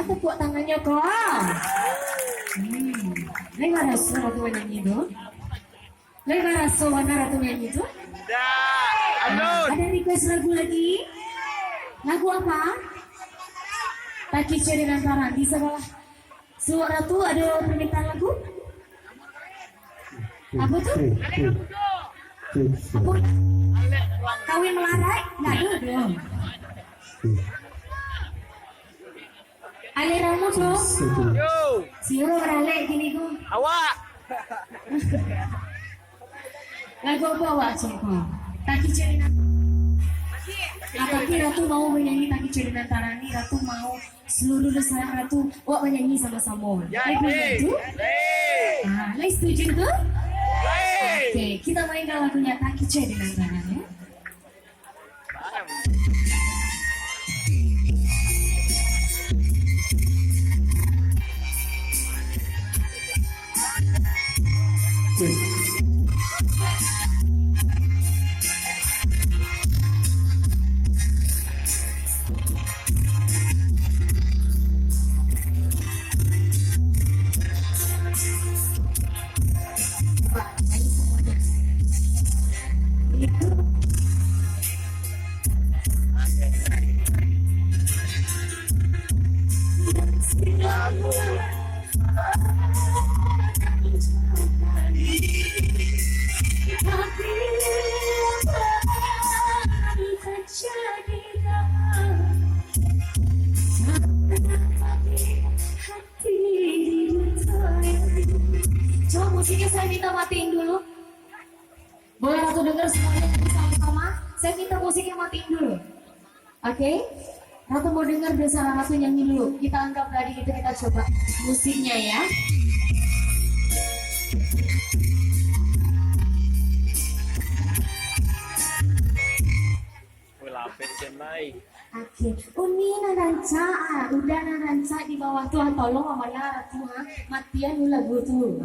Tepuk tangannya kok. Gimana suara tuh nyanyi itu? Gimana suara tuh nyanyi itu? Ada request lagu lagi? Lagu apa? Tak kicau dengan tangan di sebelah. Suara tuh ada permintaan lagu? Apa tuh? Apa? Kawin melarat? Nggak ada dong. Ale ramu tuh, siapa beralek gini tuh? Awak. Lagu apa awak cakap? Taki cerita. Apakah Ratu mau menyanyi Taki cerita Tarani? Ratu mau seluruh desa Ratu awak menyanyi sama-sama. Lagu itu? Lai setuju tuh? Oke, kita mainkan lagunya Taki cerita Tarani. Coba musiknya saya minta matiin dulu. Boleh Ratu dengar semuanya sama-sama? Saya minta musiknya matiin dulu. Oke? Ratu mau dengar desa Ratu nyanyi dulu. Kita anggap tadi itu kita coba musiknya ya. Oke, uni naranca, udah naranca di bawah Tuhan tolong amanah Ratu ha, matian lagu tuh.